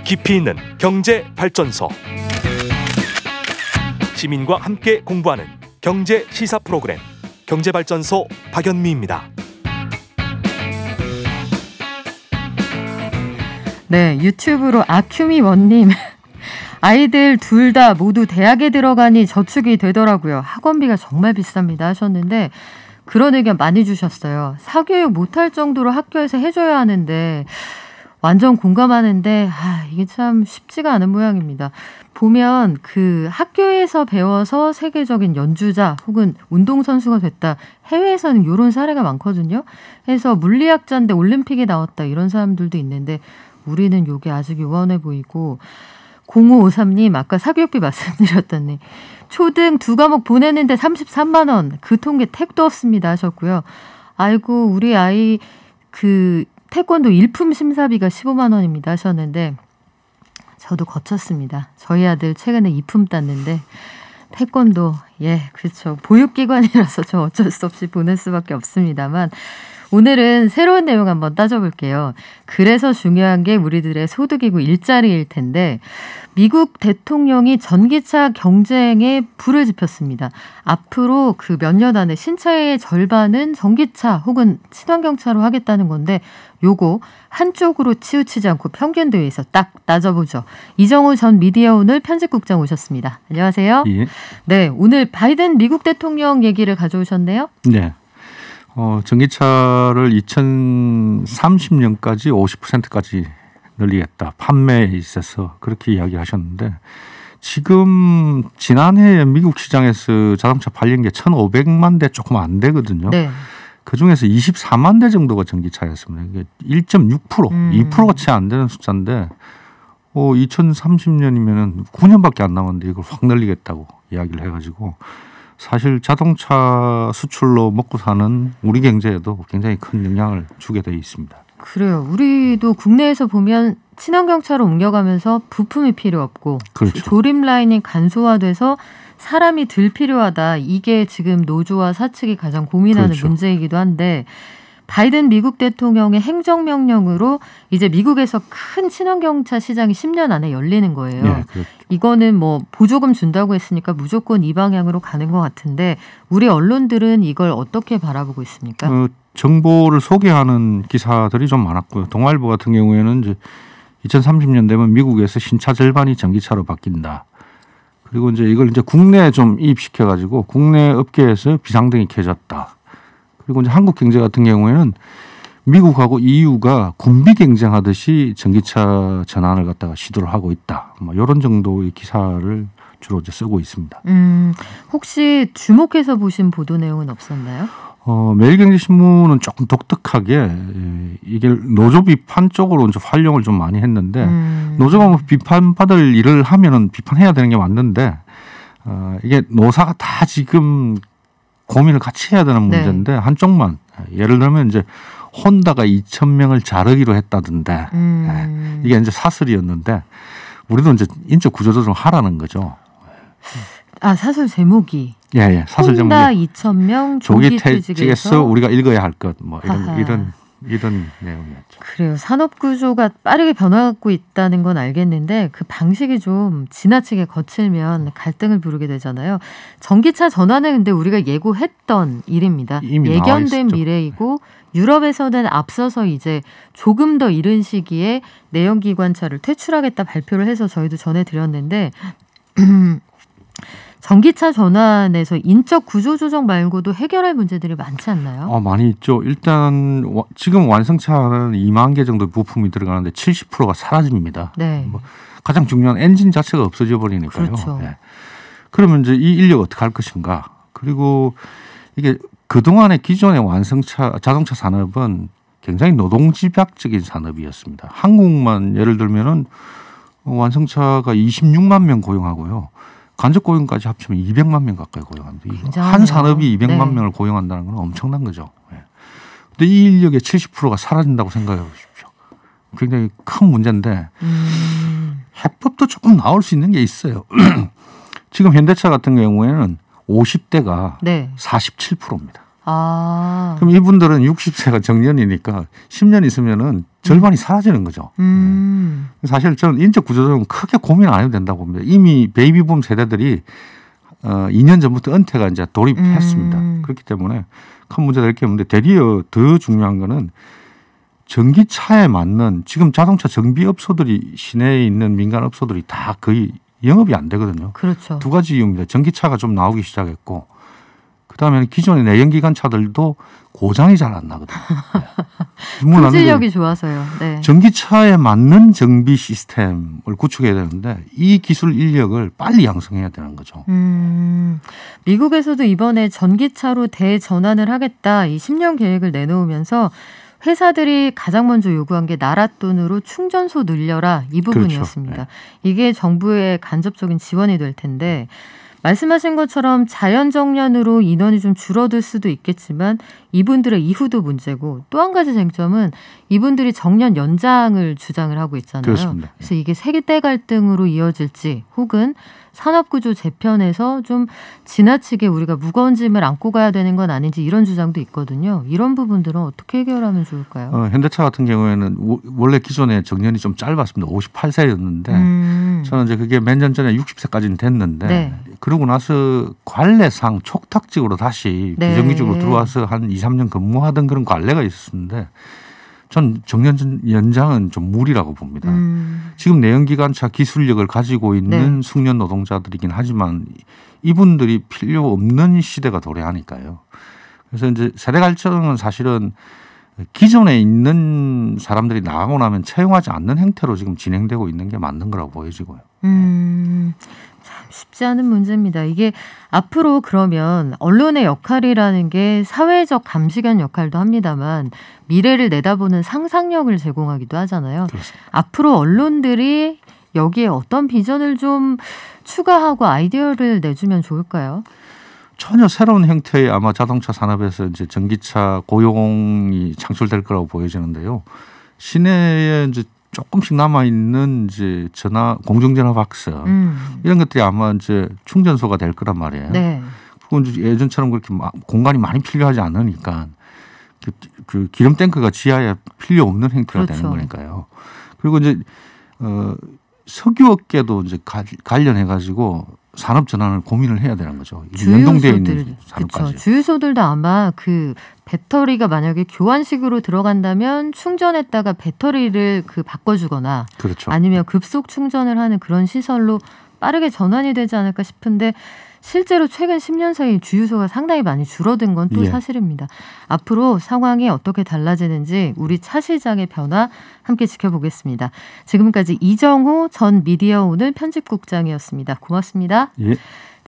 깊이 있는 경제 발전소. 시민과 함께 공부하는 경제 시사 프로그램 경제발전소 박연미입니다. 네, 유튜브로 아큐미원님 아이들 둘 다 모두 대학에 들어가니 저축이 되더라고요. 학원비가 정말 비쌉니다 하셨는데 그런 의견 많이 주셨어요. 사교육 못할 정도로 학교에서 해줘야 하는데 완전 공감하는데 이게 참 쉽지가 않은 모양입니다. 보면 그 학교에서 배워서 세계적인 연주자 혹은 운동선수가 됐다. 해외에서는 이런 사례가 많거든요. 해서 물리학자인데 올림픽에 나왔다 이런 사람들도 있는데 우리는 이게 아직 요원해 보이고 0553님 아까 사교육비 말씀드렸더니 초등 2과목 보내는데 33만 원 그 통계 택도 없습니다 하셨고요. 아이고 우리 아이 그 태권도 일품 심사비가 15만 원입니다 하셨는데 저도 거쳤습니다. 저희 아들 최근에 2품 땄는데 태권도 그렇죠. 보육기관이라서 저 어쩔 수 없이 보낼 수밖에 없습니다만 오늘은 새로운 내용 한번 따져볼게요. 그래서 중요한 게 우리들의 소득이고 일자리일 텐데 미국 대통령이 전기차 경쟁에 불을 지폈습니다. 앞으로 그 몇 년 안에 신차의 절반은 전기차 혹은 친환경차로 하겠다는 건데 요거 한쪽으로 치우치지 않고 평균 대회에서 딱 따져보죠. 이정우 전 미디어오늘 편집국장 오셨습니다. 안녕하세요. 예. 네, 오늘 바이든 미국 대통령 얘기를 가져오셨네요. 네. 전기차를 2030년까지 50%까지 늘리겠다. 판매에 있어서 그렇게 이야기하셨는데 지금 지난해 미국 시장에서 자동차 팔린 게 1,500만 대 조금 안 되거든요. 네. 그중에서 24만 대 정도가 전기차였습니다. 이게 1.6%, 2%가 채 안 되는 숫자인데 2030년이면 9년밖에 안 남았는데 이걸 확 늘리겠다고 이야기를 해가지고 사실 자동차 수출로 먹고 사는 우리 경제에도 굉장히 큰 영향을 주게 되어 있습니다. 그래요. 우리도 국내에서 보면 친환경차로 옮겨가면서 부품이 필요 없고 그렇죠. 조립 라인이 간소화돼서 사람이 덜 필요하다. 이게 지금 노조와 사측이 가장 고민하는 그렇죠. 문제이기도 한데 바이든 미국 대통령의 행정명령으로 이제 미국에서 큰 친환경차 시장이 10년 안에 열리는 거예요. 네, 그렇죠. 이거는 뭐 보조금 준다고 했으니까 무조건 이 방향으로 가는 것 같은데 우리 언론들은 이걸 어떻게 바라보고 있습니까? 정보를 소개하는 기사들이 좀 많았고요. 동아일보 같은 경우에는 이제 2030년 되면 미국에서 신차 절반이 전기차로 바뀐다. 그리고 이제 이걸 이제 국내에 좀 이입시켜 가지고 국내 업계에서 비상등이 켜졌다. 그리고 이제 한국 경제 같은 경우에는 미국하고 EU가 군비 경쟁하듯이 전기차 전환을 갖다가 시도를 하고 있다. 이런 정도의 기사를 주로 이제 쓰고 있습니다. 혹시 주목해서 보신 보도 내용은 없었나요? 매일경제신문은 조금 독특하게 이게 노조 비판 쪽으로 이제 활용을 좀 많이 했는데 노조가 뭐 비판받을 일을 하면은 비판해야 되는 게 맞는데 이게 노사가 다 지금 고민을 같이 해야 되는 문제인데 한쪽만 예를 들면 이제 혼다가 2,000명을 자르기로 했다던데 이게 이제 사설이었는데 우리도 이제 인적 구조조정 하라는 거죠. 사설 제목이 사설 제목이 혼다 2,000명 조기 퇴직에서 우리가 읽어야 할 것 이런 내용이었죠. 그래요. 산업 구조가 빠르게 변화하고 있다는 건 알겠는데 그 방식이 좀 지나치게 거칠면 갈등을 부르게 되잖아요. 전기차 전환은 근데 우리가 예고했던 일입니다. 예견된 미래이고 유럽에서는 앞서서 이제 조금 더 이른 시기에 내연기관차를 퇴출하겠다 발표를 해서 저희도 전해드렸는데 전기차 전환에서 인적 구조 조정 말고도 해결할 문제들이 많지 않나요? 많이 있죠. 일단 지금 완성차는 2만 개 정도 부품이 들어가는데 70%가 사라집니다. 네. 가장 중요한 엔진 자체가 없어져 버리니까요. 그렇죠. 네. 그러면 이제 이 인력 어떻게 할 것인가? 그리고 이게 그동안의 기존의 자동차 산업은 굉장히 노동집약적인 산업이었습니다. 한국만 예를 들면은 완성차가 26만 명 고용하고요. 간접 고용까지 합치면 200만 명 가까이 고용합니다. 한 산업이 200만 명을 고용한다는 건 엄청난 거죠. 근데 이 인력의 70%가 사라진다고 생각해 보십시오. 굉장히 큰 문제인데 해법도 조금 나올 수 있는 게 있어요. 지금 현대차 같은 경우에는 50대가 47%입니다. 아. 그럼 이분들은 60세가 정년이니까 10년 있으면은 절반이 사라지는 거죠. 사실 저는 인적 구조조정은 크게 고민 안 해도 된다고 봅니다. 이미 베이비붐 세대들이 2년 전부터 은퇴가 이제 돌입했습니다. 그렇기 때문에 큰 문제가 될 게 없는데 대리어 더 중요한 거는 전기차에 맞는 지금 자동차 정비업소들이 시내에 있는 민간업소들이 다 거의 영업이 안 되거든요. 그렇죠. 두 가지 이유입니다. 전기차가 좀 나오기 시작했고 그다음에 기존의 내연기관 차들도 고장이 잘 안 나거든요. 품질력이 좋아서요. 네. 전기차에 맞는 정비 시스템을 구축해야 되는데 이 기술 인력을 빨리 양성해야 되는 거죠. 미국에서도 이번에 전기차로 대전환을 하겠다 이 10년 계획을 내놓으면서 회사들이 가장 먼저 요구한 게 나라 돈으로 충전소 늘려라 이 부분이었습니다. 그렇죠. 이게 정부의 간접적인 지원이 될 텐데 말씀하신 것처럼 자연정년으로 인원이 좀 줄어들 수도 있겠지만 이분들의 이후도 문제고 또 한 가지 쟁점은 이분들이 정년 연장을 주장을 하고 있잖아요. 그렇습니다. 그래서 이게 세대 갈등으로 이어질지 혹은 산업구조 재편에서 좀 지나치게 우리가 무거운 짐을 안고 가야 되는 건 아닌지 이런 주장도 있거든요. 이런 부분들은 어떻게 해결하면 좋을까요? 현대차 같은 경우에는 원래 기존의 정년이 좀 짧았습니다. 58세였는데 저는 이제 그게 몇 년 전에 60세까지는 됐는데 네. 그러고 나서 관례상 촉탁직으로 다시 네. 비정규직으로 들어와서 한 2, 3년 근무하던 그런 관례가 있었는데 전 정년 연장은 좀 무리라고 봅니다. 지금 내연기관차 기술력을 가지고 있는 네. 숙련 노동자들이긴 하지만 이분들이 필요 없는 시대가 도래하니까요. 그래서 이제 세대 갈등은 사실은 기존에 있는 사람들이 나가고 나면 채용하지 않는 행태로 지금 진행되고 있는 게 맞는 거라고 보여지고요. 참 쉽지 않은 문제입니다. 이게 앞으로 그러면 언론의 역할이라는 게 사회적 감시관 역할도 합니다만 미래를 내다보는 상상력을 제공하기도 하잖아요. 그렇습니다. 앞으로 언론들이 여기에 어떤 비전을 좀 추가하고 아이디어를 내주면 좋을까요? 전혀 새로운 형태의 아마 자동차 산업에서 이제 전기차 고용이 창출될 거라고 보여지는데요. 시내에 이제 조금씩 남아 있는 이제 공중전화 박스 이런 것들이 아마 이제 충전소가 될 거란 말이에요. 네. 그건 이제 예전처럼 그렇게 공간이 많이 필요하지 않으니까 그 기름 탱크가 지하에 필요 없는 형태가 그렇죠. 되는 거니까요. 그리고 이제 석유업계도 이제 관련해 가지고 산업 전환을 고민을 해야 되는 거죠. 연동되어 있는 산업까지. 그렇죠. 주유소들도 아마 그 배터리가 만약에 교환식으로 들어간다면 충전했다가 배터리를 바꿔주거나 그렇죠. 아니면 급속 충전을 하는 그런 시설로 빠르게 전환이 되지 않을까 싶은데 실제로 최근 10년 사이 주유소가 상당히 많이 줄어든 건 또 사실입니다. 앞으로 상황이 어떻게 달라지는지 우리 차 시장의 변화 함께 지켜보겠습니다. 지금까지 이정호 전 미디어오늘 편집국장이었습니다. 고맙습니다. 예.